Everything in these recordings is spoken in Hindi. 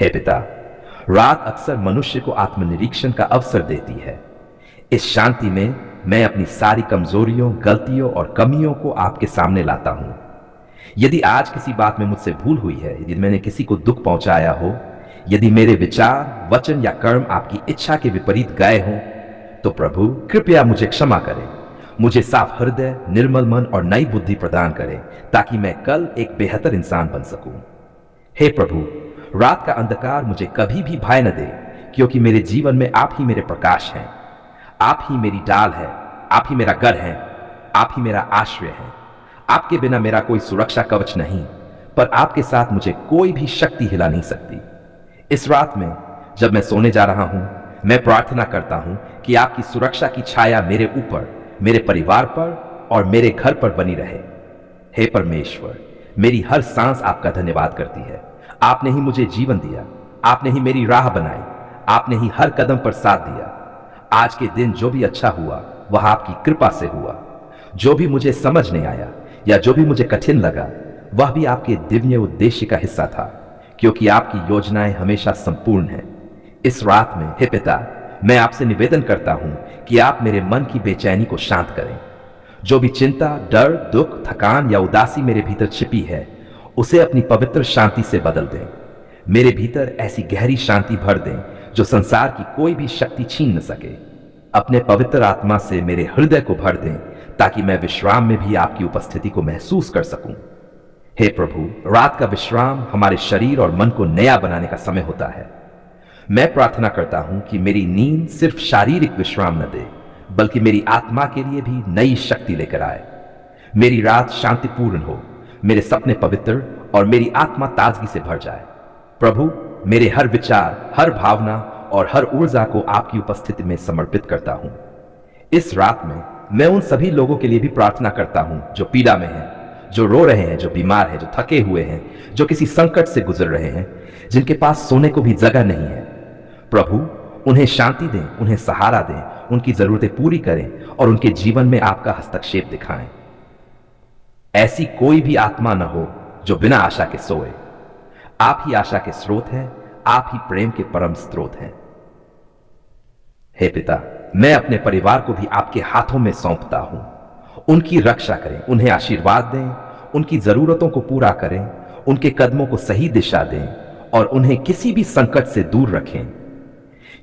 हे पिता, रात अक्सर मनुष्य को आत्मनिरीक्षण का अवसर देती है। इस शांति में मैं अपनी सारी कमजोरियों, गलतियों और कमियों को आपके सामने लाता हूं। यदि आज किसी बात में मुझसे भूल हुई है, यदि मैंने किसी को दुख पहुंचाया हो, यदि मेरे विचार, वचन या कर्म आपकी इच्छा के विपरीत गए हों, तो प्रभु कृपया मुझे क्षमा करें। मुझे साफ हृदय, निर्मल मन और नई बुद्धि प्रदान करें, ताकि मैं कल एक बेहतर इंसान बन सकूं। हे प्रभु, रात का अंधकार मुझे कभी भी भय न दे, क्योंकि मेरे जीवन में आप ही मेरे प्रकाश हैं। आप ही मेरी डाल है, आप ही मेरा घर है, आप ही मेरा आश्रय है। आपके बिना मेरा कोई सुरक्षा कवच नहीं, पर आपके साथ मुझे कोई भी शक्ति हिला नहीं सकती। इस रात में जब मैं सोने जा रहा हूं, मैं प्रार्थना करता हूं कि आपकी सुरक्षा की छाया मेरे ऊपर, मेरे परिवार पर और मेरे घर पर बनी रहे। हे परमेश्वर, मेरी हर सांस आपका धन्यवाद करती है। आपने ही मुझे जीवन दिया, आपने ही मेरी राह बनाई, आपने ही हर कदम पर साथ दिया। आज के दिन जो भी अच्छा हुआ वह आपकी कृपा से हुआ। जो भी मुझे समझ नहीं आया या जो भी मुझे कठिन लगा, वह भी आपके दिव्य उद्देश्य का हिस्सा था, क्योंकि आपकी योजनाएं हमेशा संपूर्ण हैं। इस रात में हे पिता, मैं आपसे निवेदन करता हूं कि आप मेरे मन की बेचैनी को शांत करें। जो भी चिंता, डर, दुख, थकान या उदासी मेरे भीतर छिपी है, उसे अपनी पवित्र शांति से बदल दें। मेरे भीतर ऐसी गहरी शांति भर दें जो संसार की कोई भी शक्ति छीन न सके। अपने पवित्र आत्मा से मेरे हृदय को भर दें, ताकि मैं विश्राम में भी आपकी उपस्थिति को महसूस कर सकूं। हे प्रभु, रात का विश्राम हमारे शरीर और मन को नया बनाने का समय होता है। मैं प्रार्थना करता हूं कि मेरी नींद सिर्फ शारीरिक विश्राम न दे, बल्कि मेरी आत्मा के लिए भी नई शक्ति लेकर आए। मेरी रात शांतिपूर्ण हो, मेरे सपने पवित्र और मेरी आत्मा ताजगी से भर जाए। प्रभु, मेरे हर विचार, हर भावना और हर ऊर्जा को आपकी उपस्थिति में समर्पित करता हूं। इस रात में मैं उन सभी लोगों के लिए भी प्रार्थना करता हूं जो पीड़ा में हैं, जो रो रहे हैं, जो बीमार हैं, जो थके हुए हैं, जो किसी संकट से गुजर रहे हैं, जिनके पास सोने को भी जगह नहीं है। प्रभु, उन्हें शांति दें, उन्हें सहारा दें, उनकी जरूरतें पूरी करें और उनके जीवन में आपका हस्तक्षेप दिखाएं। ऐसी कोई भी आत्मा न हो जो बिना आशा के सोए। आप ही आशा के स्रोत हैं, आप ही प्रेम के परम स्रोत हैं। हे पिता, मैं अपने परिवार को भी आपके हाथों में सौंपता हूं। उनकी रक्षा करें, उन्हें आशीर्वाद दें, उनकी जरूरतों को पूरा करें, उनके कदमों को सही दिशा दें और उन्हें किसी भी संकट से दूर रखें।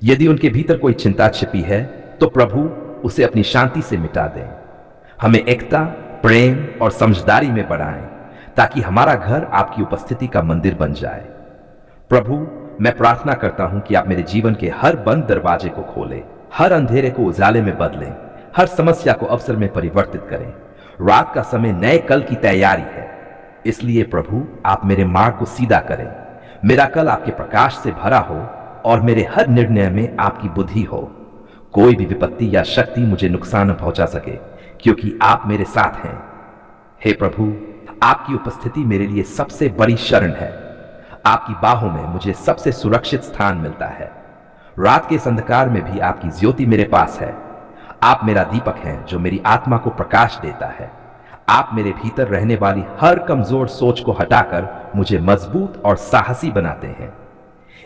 यदि उनके भीतर कोई चिंता छिपी है, तो प्रभु उसे अपनी शांति से मिटा दें। हमें एकता, प्रेम और समझदारी में बढ़ाएं, ताकि हमारा घर आपकी उपस्थिति का मंदिर बन जाए। प्रभु, मैं प्रार्थना करता हूं कि आप मेरे जीवन के हर बंद दरवाजे को खोलें, हर अंधेरे को उजाले में बदलें, हर समस्या को अवसर में परिवर्तित करें। रात का समय नए कल की तैयारी है, इसलिए प्रभु आप मेरे मार्ग को सीधा करें। मेरा कल आपके प्रकाश से भरा हो और मेरे हर निर्णय में आपकी बुद्धि हो। कोई भी विपत्ति या शक्ति मुझे नुकसान न पहुंचा सके, क्योंकि आप मेरे साथ हैं। हे प्रभु, आपकी उपस्थिति मेरे लिए सबसे बड़ी शरण है। आपकी बाहों में मुझे सबसे सुरक्षित स्थान मिलता है। रात के इस अंधकार में भी आपकी ज्योति मेरे पास है। आप मेरा दीपक हैं जो मेरी आत्मा को प्रकाश देता है। आप मेरे भीतर रहने वाली हर कमजोर सोच को हटाकर मुझे मजबूत और साहसी बनाते हैं।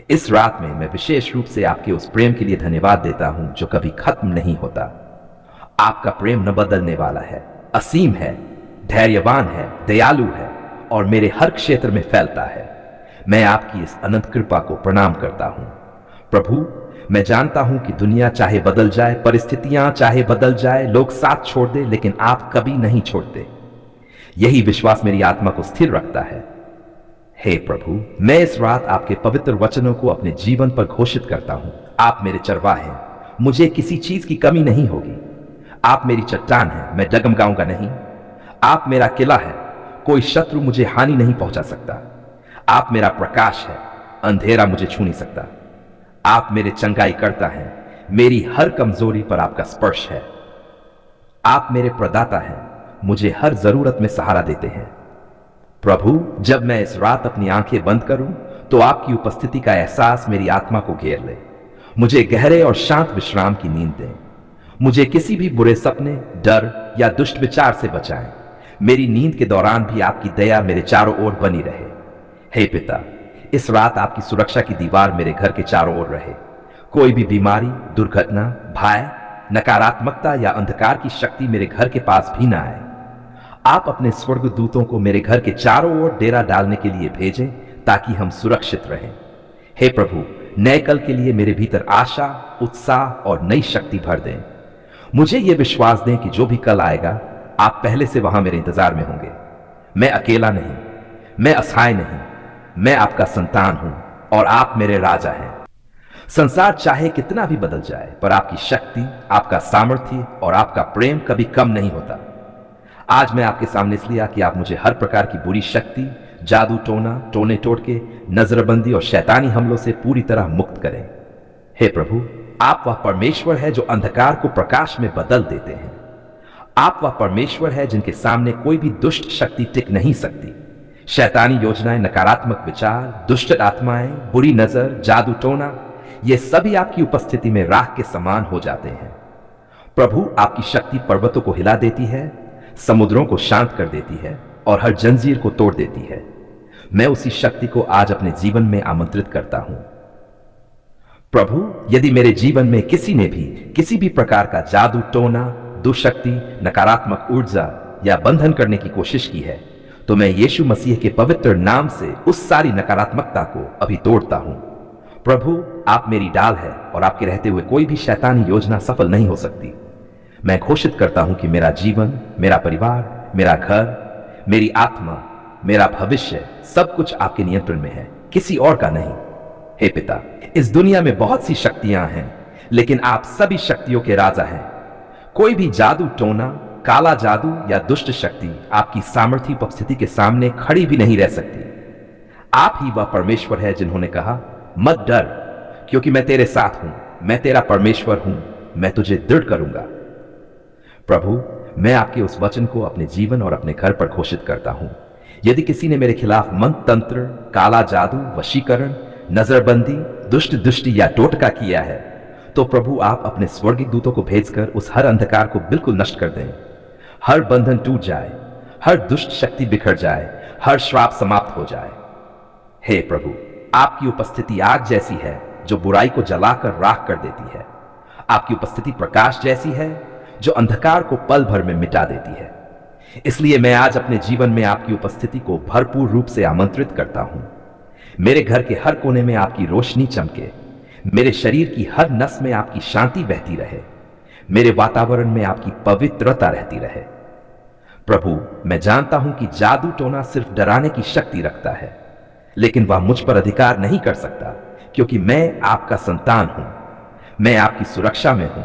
इस रात में मैं विशेष रूप से आपके उस प्रेम के लिए धन्यवाद देता हूं जो कभी खत्म नहीं होता। आपका प्रेम न बदलने वाला है, असीम है, धैर्यवान है, दयालु है और मेरे हर क्षेत्र में फैलता है। मैं आपकी इस अनंत कृपा को प्रणाम करता हूं। प्रभु, मैं जानता हूं कि दुनिया चाहे बदल जाए, परिस्थितियां चाहे बदल जाए, लोग साथ छोड़ दे, लेकिन आप कभी नहीं छोड़ते। यही विश्वास मेरी आत्मा को स्थिर रखता है। हे प्रभु, मैं इस रात आपके पवित्र वचनों को अपने जीवन पर घोषित करता हूं। आप मेरे चरवाहे हैं, मुझे किसी चीज की कमी नहीं होगी। आप मेरी चट्टान हैं, मैं डगमगाऊंगा नहीं। आप मेरा किला है, कोई शत्रु मुझे हानि नहीं पहुंचा सकता। आप मेरा प्रकाश है, अंधेरा मुझे छू नहीं सकता। आप मेरे चंगाई करता हैं, मेरी हर कमजोरी पर आपका स्पर्श है। आप मेरे प्रदाता हैं, मुझे हर जरूरत में सहारा देते हैं। प्रभु, जब मैं इस रात अपनी आंखें बंद करूं, तो आपकी उपस्थिति का एहसास मेरी आत्मा को घेर ले। मुझे गहरे और शांत विश्राम की नींद दें। मुझे किसी भी बुरे सपने, डर या दुष्ट विचार से बचाएं। मेरी नींद के दौरान भी आपकी दया मेरे चारों ओर बनी रहे। हे पिता, इस रात आपकी सुरक्षा की दीवार मेरे घर के चारों ओर रहे। कोई भी बीमारी, दुर्घटना, भय, नकारात्मकता या अंधकार की शक्ति मेरे घर के पास भी ना आए। आप अपने स्वर्गदूतों को मेरे घर के चारों ओर डेरा डालने के लिए भेजें ताकि हम सुरक्षित रहें। हे प्रभु, नए कल के लिए मेरे भीतर आशा, उत्साह और नई शक्ति भर दें। मुझे यह विश्वास दें कि जो भी कल आएगा, आप पहले से वहां मेरे इंतजार में होंगे। मैं अकेला नहीं, मैं असहाय नहीं, मैं आपका संतान हूं और आप मेरे राजा हैं। संसार चाहे कितना भी बदल जाए, पर आपकी शक्ति, आपका सामर्थ्य और आपका प्रेम कभी कम नहीं होता। आज मैं आपके सामने इसलिए कि आप मुझे हर प्रकार की बुरी शक्ति, जादू टोना, टोने टोटके, नजरबंदी और शैतानी हमलों से पूरी तरह मुक्त करें। हे प्रभु, आप वह परमेश्वर है जो अंधकार को प्रकाश में बदल देते हैं। आप वह परमेश्वर है जिनके सामने कोई भी दुष्ट शक्ति टिक नहीं सकती। शैतानी योजनाएं, नकारात्मक विचार, दुष्ट आत्माएं, बुरी नजर, जादू टोना, ये सभी आपकी उपस्थिति में राख के समान हो जाते हैं। प्रभु, आपकी शक्ति पर्वतों को हिला देती है, समुद्रों को शांत कर देती है और हर जंजीर को तोड़ देती है। मैं उसी शक्ति को आज अपने जीवन में आमंत्रित करता हूं। प्रभु, यदि मेरे जीवन में किसी ने भी किसी भी प्रकार का जादू टोना, दुष्शक्ति, नकारात्मक ऊर्जा या बंधन करने की कोशिश की है, तो मैं यीशु मसीह के पवित्र नाम से उस सारी नकारात्मकता को अभी तोड़ता हूं। प्रभु, आप मेरी डाल है और आपके रहते हुए कोई भी शैतानी योजना सफल नहीं हो सकती। मैं घोषित करता हूं कि मेरा जीवन, मेरा परिवार, मेरा घर, मेरी आत्मा, मेरा भविष्य, सब कुछ आपके नियंत्रण में है, किसी और का नहीं। हे पिता, इस दुनिया में बहुत सी शक्तियां हैं, लेकिन आप सभी शक्तियों के राजा हैं। कोई भी जादू टोना, काला जादू या दुष्ट शक्ति आपकी सामर्थ्य उपस्थिति के सामने खड़ी भी नहीं रह सकती। आप ही वह परमेश्वर है जिन्होंने कहा, मत डर, क्योंकि मैं तेरे साथ हूं, मैं तेरा परमेश्वर हूं, मैं तुझे दृढ़ करूंगा। प्रभु, मैं आपके उस वचन को अपने जीवन और अपने घर पर घोषित करता हूं। यदि किसी ने मेरे खिलाफ मंत्र तंत्र, काला जादू, वशीकरण, नजरबंदी, दुष्ट दृष्टि या टोटका किया है, तो प्रभु आप अपने स्वर्गीय दूतों को भेजकर उस हर अंधकार को बिल्कुल नष्ट कर दें। हर बंधन टूट जाए, हर दुष्ट शक्ति बिखर जाए, हर श्राप समाप्त हो जाए। हे प्रभु, आपकी उपस्थिति आग जैसी है जो बुराई को जलाकर राख कर देती है। आपकी उपस्थिति प्रकाश जैसी है जो अंधकार को पल भर में मिटा देती है। इसलिए मैं आज अपने जीवन में आपकी उपस्थिति को भरपूर रूप से आमंत्रित करता हूं। मेरे घर के हर कोने में आपकी रोशनी चमके, मेरे शरीर की हर नस में आपकी शांति बहती रहे, मेरे वातावरण में आपकी पवित्रता रहती रहे। प्रभु, मैं जानता हूं कि जादू टोना सिर्फ डराने की शक्ति रखता है, लेकिन वह मुझ पर अधिकार नहीं कर सकता, क्योंकि मैं आपका संतान हूं, मैं आपकी सुरक्षा में हूं।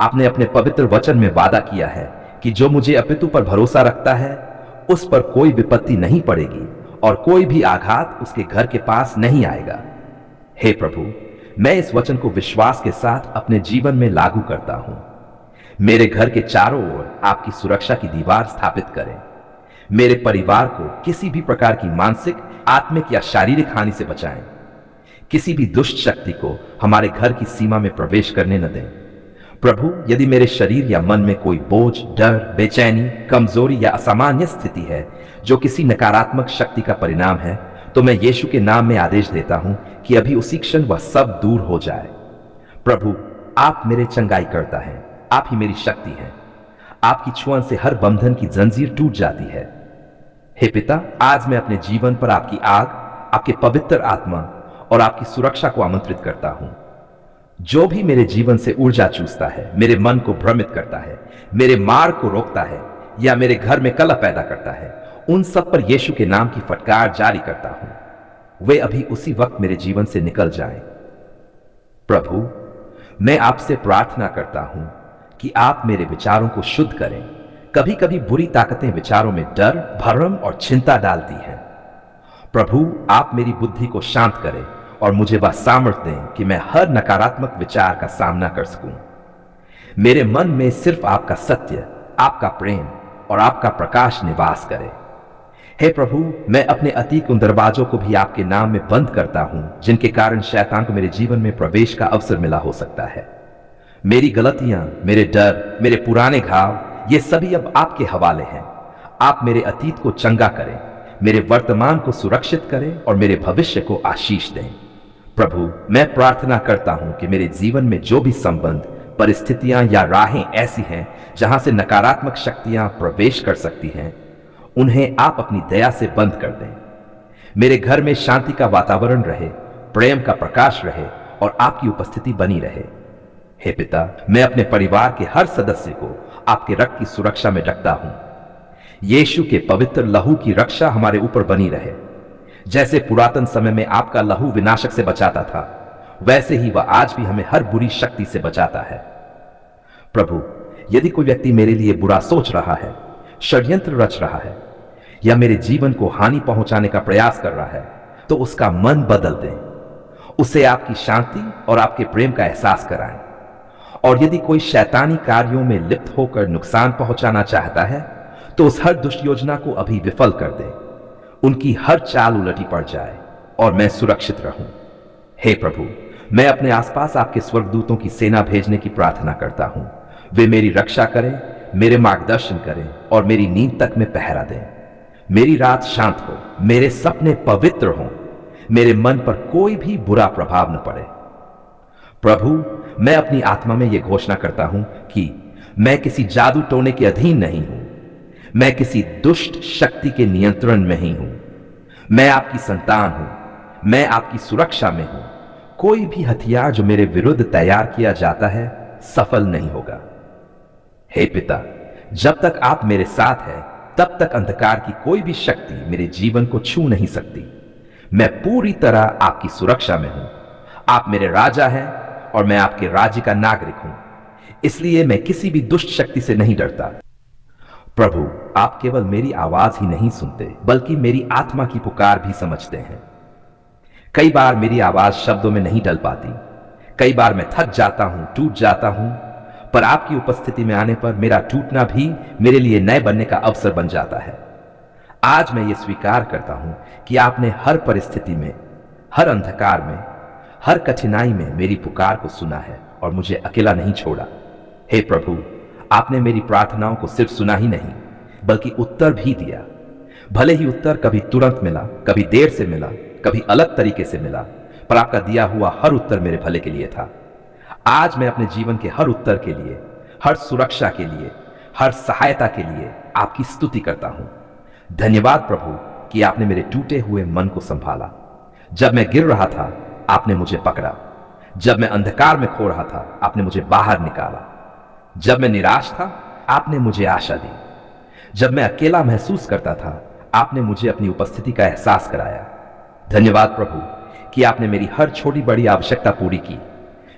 आपने अपने पवित्र वचन में वादा किया है कि जो मुझे अपितु पर भरोसा रखता है, उस पर कोई विपत्ति नहीं पड़ेगी और कोई भी आघात उसके घर के पास नहीं आएगा। हे प्रभु, मैं इस वचन को विश्वास के साथ अपने जीवन में लागू करता हूं। मेरे घर के चारों ओर आपकी सुरक्षा की दीवार स्थापित करें। मेरे परिवार को किसी भी प्रकार की मानसिक, आत्मिक या शारीरिक हानि से बचाएं। किसी भी दुष्ट शक्ति को हमारे घर की सीमा में प्रवेश करने न दें। प्रभु, यदि मेरे शरीर या मन में कोई बोझ, डर, बेचैनी, कमजोरी या असामान्य स्थिति है जो किसी नकारात्मक शक्ति का परिणाम है, तो मैं यीशु के नाम में आदेश देता हूं कि अभी उसी क्षण वह सब दूर हो जाए। प्रभु, आप मेरे चंगाई करता है, आप ही मेरी शक्ति हैं। आपकी छुअन से हर बंधन की जंजीर टूट जाती है। हे पिता, आज मैं अपने जीवन पर आपकी आग, आपके पवित्र आत्मा और आपकी सुरक्षा को आमंत्रित करता हूं। जो भी मेरे जीवन से ऊर्जा चूसता है, मेरे मन को भ्रमित करता है, मेरे मार्ग को रोकता है या मेरे घर में कलह पैदा करता है, उन सब पर यीशु के नाम की फटकार जारी करता हूं। वे अभी उसी वक्त मेरे जीवन से निकल जाएं। प्रभु, मैं आपसे प्रार्थना करता हूं कि आप मेरे विचारों को शुद्ध करें। कभी कभी बुरी ताकतें विचारों में डर, भ्रम और चिंता डालती हैं। प्रभु, आप मेरी बुद्धि को शांत करें और मुझे वह सामर्थ्य दें कि मैं हर नकारात्मक विचार का सामना कर सकूं। मेरे मन में सिर्फ आपका सत्य, आपका प्रेम और आपका प्रकाश निवास करे। हे प्रभु, मैं अपने अतीत उन दरवाजों को भी आपके नाम में बंद करता हूं जिनके कारण शैतान को मेरे जीवन में प्रवेश का अवसर मिला हो सकता है। मेरी गलतियां, मेरे डर, मेरे पुराने घाव, ये सभी अब आपके हवाले हैं। आप मेरे अतीत को चंगा करें, मेरे वर्तमान को सुरक्षित करें और मेरे भविष्य को आशीष दें। प्रभु, मैं प्रार्थना करता हूं कि मेरे जीवन में जो भी संबंध, परिस्थितियां या राहें ऐसी हैं जहां से नकारात्मक शक्तियां प्रवेश कर सकती हैं, उन्हें आप अपनी दया से बंद कर दें। मेरे घर में शांति का वातावरण रहे, प्रेम का प्रकाश रहे और आपकी उपस्थिति बनी रहे। हे पिता, मैं अपने परिवार के हर सदस्य को आपके रक्त की सुरक्षा में रखता हूं। यीशु के पवित्र लहू की रक्षा हमारे ऊपर बनी रहे। जैसे पुरातन समय में आपका लहू विनाशक से बचाता था, वैसे ही वह आज भी हमें हर बुरी शक्ति से बचाता है। प्रभु, यदि कोई व्यक्ति मेरे लिए बुरा सोच रहा है, षड्यंत्र रच रहा है या मेरे जीवन को हानि पहुंचाने का प्रयास कर रहा है, तो उसका मन बदल दें। उसे आपकी शांति और आपके प्रेम का एहसास कराएं। और यदि कोई शैतानी कार्यों में लिप्त होकर नुकसान पहुंचाना चाहता है, तो उस हर दुष्ट योजना को अभी विफल कर दे। उनकी हर चाल उलटी पड़ जाए और मैं सुरक्षित रहूं। हे प्रभु, मैं अपने आसपास आपके स्वर्गदूतों की सेना भेजने की प्रार्थना करता हूं। वे मेरी रक्षा करें, मेरे मार्गदर्शन करें और मेरी नींद तक में पहरा दें। मेरी रात शांत हो, मेरे सपने पवित्र हों, मेरे मन पर कोई भी बुरा प्रभाव न पड़े। प्रभु, मैं अपनी आत्मा में यह घोषणा करता हूं कि मैं किसी जादू टोने के अधीन नहीं हूं। मैं किसी दुष्ट शक्ति के नियंत्रण में ही हूं। मैं आपकी संतान हूं। मैं आपकी सुरक्षा में हूं। कोई भी हथियार जो मेरे विरुद्ध तैयार किया जाता है, सफल नहीं होगा। हे पिता, जब तक आप मेरे साथ हैं, तब तक अंधकार की कोई भी शक्ति मेरे जीवन को छू नहीं सकती। मैं पूरी तरह आपकी सुरक्षा में हूं। आप मेरे राजा हैं और मैं आपके राज्य का नागरिक हूं। इसलिए मैं किसी भी दुष्ट शक्ति से नहीं डरता। प्रभु, आप केवल मेरी आवाज ही नहीं सुनते, बल्कि मेरी आत्मा की पुकार भी समझते हैं। कई बार मेरी आवाज शब्दों में नहीं डल पाती। कई बार मैं थक जाता हूं, टूट जाता हूं, पर आपकी उपस्थिति में आने पर मेरा टूटना भी मेरे लिए नए बनने का अवसर बन जाता है। आज मैं ये स्वीकार करता हूं कि आपने हर परिस्थिति में, हर अंधकार में, हर कठिनाई में मेरी पुकार को सुना है और मुझे अकेला नहीं छोड़ा। हे प्रभु, आपने मेरी प्रार्थनाओं को सिर्फ सुना ही नहीं, बल्कि उत्तर भी दिया। भले ही उत्तर कभी तुरंत मिला, कभी देर से मिला, कभी अलग तरीके से मिला, पर आपका दिया हुआ हर उत्तर मेरे भले के लिए था। आज मैं अपने जीवन के हर उत्तर के लिए, हर सुरक्षा के लिए, हर सहायता के लिए आपकी स्तुति करता हूं। धन्यवाद प्रभु कि आपने मेरे टूटे हुए मन को संभाला। जब मैं गिर रहा था, आपने मुझे पकड़ा। जब मैं अंधकार में खो रहा था, आपने मुझे बाहर निकाला। जब मैं निराश था, आपने मुझे आशा दी। जब मैं अकेला महसूस करता था, आपने मुझे अपनी उपस्थिति का एहसास कराया। धन्यवाद प्रभु कि आपने मेरी हर छोटी बड़ी आवश्यकता पूरी की।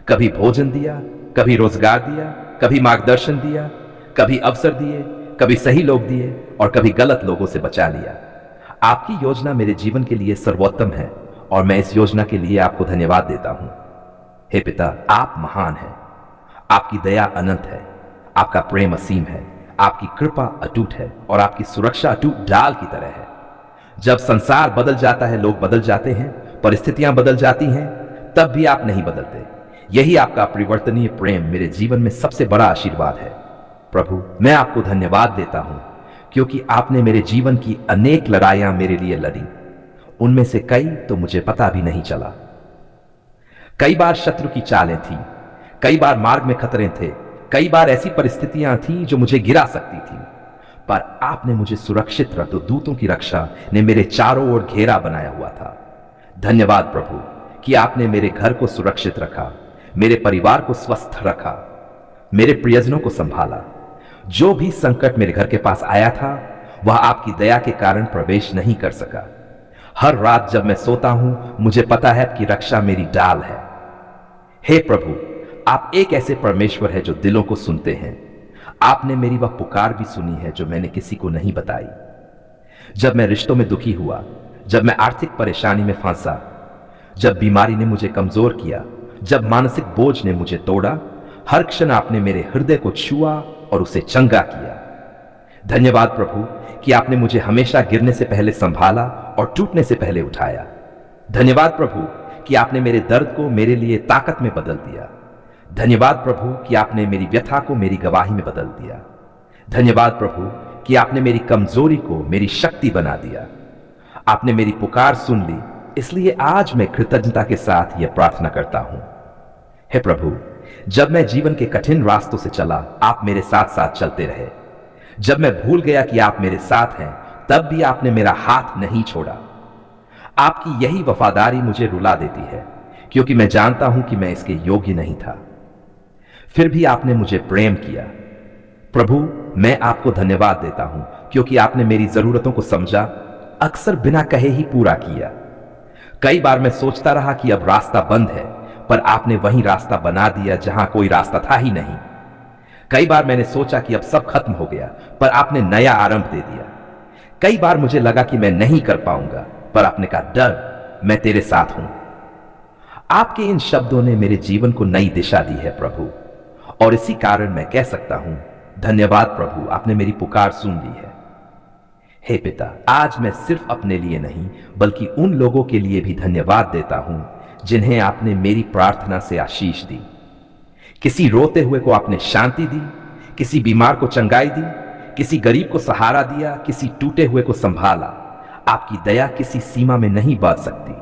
कभी भोजन दिया, कभी रोजगार दिया, कभी मार्गदर्शन दिया, कभी अवसर दिए, कभी सही लोग दिए और कभी गलत लोगों से बचा लिया। आपकी योजना मेरे जीवन के लिए सर्वोत्तम है और मैं इस योजना के लिए आपको धन्यवाद देता हूं। हे पिता, आप महान हैं। आपकी दया अनंत है। आपका प्रेम असीम है। आपकी कृपा अटूट है और आपकी सुरक्षा अटूट ढाल की तरह है। जब संसार बदल जाता है, लोग बदल जाते हैं, परिस्थितियां बदल जाती हैं, तब भी आप नहीं बदलते। यही आपका परिवर्तनीय प्रेम मेरे जीवन में सबसे बड़ा आशीर्वाद है। प्रभु, मैं आपको धन्यवाद देता हूं क्योंकि आपने मेरे जीवन की अनेक लड़ाइयां मेरे लिए लड़ी। उनमें से कई तो मुझे पता भी नहीं चला। कई बार शत्रु की चालें थी, कई बार मार्ग में खतरे थे, कई बार ऐसी परिस्थितियां थीं जो मुझे गिरा सकती थी, पर आपने मुझे सुरक्षित रख दो। दूतों की रक्षा ने मेरे चारों ओर घेरा बनाया हुआ था। धन्यवाद प्रभु कि आपने मेरे घर को सुरक्षित रखा, मेरे परिवार को स्वस्थ रखा, मेरे प्रियजनों को संभाला। जो भी संकट मेरे घर के पास आया था, वह आपकी दया के कारण प्रवेश नहीं कर सका। हर रात जब मैं सोता हूं, मुझे पता है कि रक्षा मेरी डाल है। हे प्रभु, आप एक ऐसे परमेश्वर है जो दिलों को सुनते हैं। आपने मेरी वह पुकार भी सुनी है जो मैंने किसी को नहीं बताई। जब मैं रिश्तों में दुखी हुआ, जब मैं आर्थिक परेशानी में फंसा, जब बीमारी ने मुझे कमजोर किया, जब मानसिक बोझ ने मुझे तोड़ा, हर क्षण आपने मेरे हृदय को छुआ और उसे चंगा किया। धन्यवाद प्रभु कि आपने मुझे हमेशा गिरने से पहले संभाला और टूटने से पहले उठाया। धन्यवाद प्रभु कि आपने मेरे दर्द को मेरे लिए ताकत में बदल दिया। धन्यवाद प्रभु कि आपने मेरी व्यथा को मेरी गवाही में बदल दिया। धन्यवाद प्रभु कि आपने मेरी कमजोरी को मेरी शक्ति बना दिया। आपने मेरी पुकार सुन ली, इसलिए आज मैं कृतज्ञता के साथ यह प्रार्थना करता हूं। हे प्रभु, जब मैं जीवन के कठिन रास्तों से चला, आप मेरे साथ साथ चलते रहे। जब मैं भूल गया कि आप मेरे साथ हैं, तब भी आपने मेरा हाथ नहीं छोड़ा। आपकी यही वफादारी मुझे रुला देती है, क्योंकि मैं जानता हूं कि मैं इसके योग्य नहीं था। फिर भी आपने मुझे प्रेम किया। प्रभु, मैं आपको धन्यवाद देता हूं, क्योंकि आपने मेरी जरूरतों को समझा, अक्सर बिना कहे ही पूरा किया। कई बार मैं सोचता रहा कि अब रास्ता बंद है, पर आपने वही रास्ता बना दिया जहां कोई रास्ता था ही नहीं। कई बार मैंने सोचा कि अब सब खत्म हो गया, पर आपने नया आरंभ दे दिया। कई बार मुझे लगा कि मैं नहीं कर पाऊंगा, पर आपने कहा, डर, मैं तेरे साथ हूं। आपके इन शब्दों ने मेरे जीवन को नई दिशा दी है प्रभु, और इसी कारण मैं कह सकता हूं, धन्यवाद प्रभु, आपने मेरी पुकार सुन ली है। हे पिता, आज मैं सिर्फ अपने लिए नहीं, बल्कि उन लोगों के लिए भी धन्यवाद देता हूं जिन्हें आपने मेरी प्रार्थना से आशीष दी। किसी रोते हुए को आपने शांति दी, किसी बीमार को चंगाई दी, किसी गरीब को सहारा दिया, किसी टूटे हुए को संभाला। आपकी दया किसी सीमा में नहीं बांध सकती।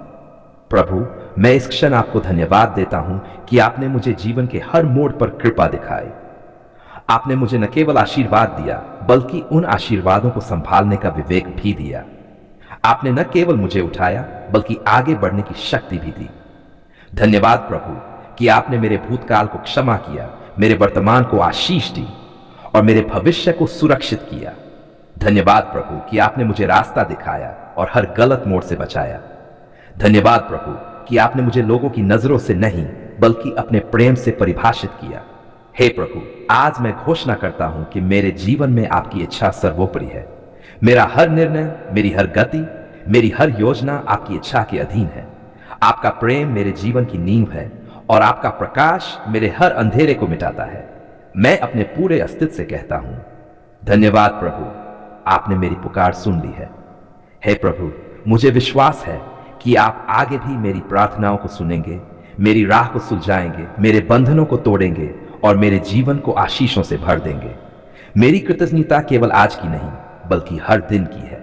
प्रभु, मैं इस क्षण आपको धन्यवाद देता हूं कि आपने मुझे जीवन के हर मोड़ पर कृपा दिखाई। आपने मुझे न केवल आशीर्वाद दिया, बल्कि उन आशीर्वादों को संभालने का विवेक भी दिया। आपने न केवल मुझे उठाया, बल्कि आगे बढ़ने की शक्ति भी दी। धन्यवाद प्रभु कि आपने मेरे भूतकाल को क्षमा किया, मेरे वर्तमान को आशीष दी और मेरे भविष्य को सुरक्षित किया। धन्यवाद प्रभु कि आपने मुझे रास्ता दिखाया और हर गलत मोड़ से बचाया। धन्यवाद प्रभु कि आपने मुझे लोगों की नजरों से नहीं, बल्कि अपने प्रेम से परिभाषित किया। हे प्रभु, आज मैं घोषणा करता हूं कि मेरे जीवन में आपकी इच्छा सर्वोपरि है। मेरा हर निर्णय, मेरी हर गति, मेरी हर योजना आपकी इच्छा के अधीन है। आपका प्रेम मेरे जीवन की नींव है और आपका प्रकाश मेरे हर अंधेरे को मिटाता है। मैं अपने पूरे अस्तित्व से कहता हूं, धन्यवाद प्रभु, आपने मेरी पुकार सुन ली है। हे प्रभु, मुझे विश्वास है कि आप आगे भी मेरी प्रार्थनाओं को सुनेंगे, मेरी राह को सुलझाएंगे, मेरे बंधनों को तोड़ेंगे और मेरे जीवन को आशीषों से भर देंगे। मेरी कृतज्ञता केवल आज की नहीं, बल्कि हर दिन की है।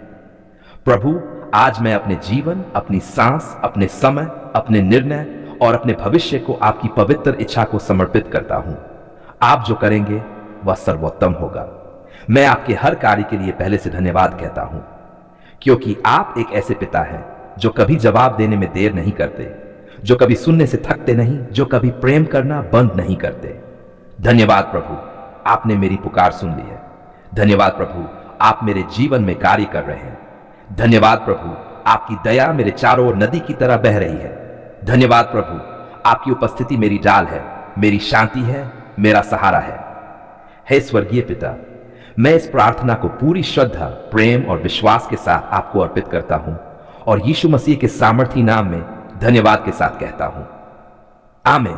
प्रभु, आज मैं अपने जीवन, अपनी सांस, अपने समय, अपने निर्णय और अपने भविष्य को आपकी पवित्र इच्छा को समर्पित करता हूं। आप जो करेंगे वह सर्वोत्तम होगा। मैं आपके हर कार्य के लिए पहले से धन्यवाद कहता हूं, क्योंकि आप एक ऐसे पिता हैं जो कभी जवाब देने में देर नहीं करते, जो कभी सुनने से थकते नहीं, जो कभी प्रेम करना बंद नहीं करते। धन्यवाद प्रभु, आपने मेरी पुकार सुन ली है। धन्यवाद प्रभु, आप मेरे जीवन में कार्य कर रहे हैं। धन्यवाद प्रभु, आपकी दया मेरे चारों ओर नदी की तरह बह रही है। धन्यवाद प्रभु, आपकी उपस्थिति मेरी ढाल है, मेरी शांति है, मेरा सहारा है। हे स्वर्गीय पिता, मैं इस प्रार्थना को पूरी श्रद्धा, प्रेम और विश्वास के साथ आपको अर्पित करता हूं और यीशु मसीह के सामर्थी नाम में धन्यवाद के साथ कहता हूं, आमीन।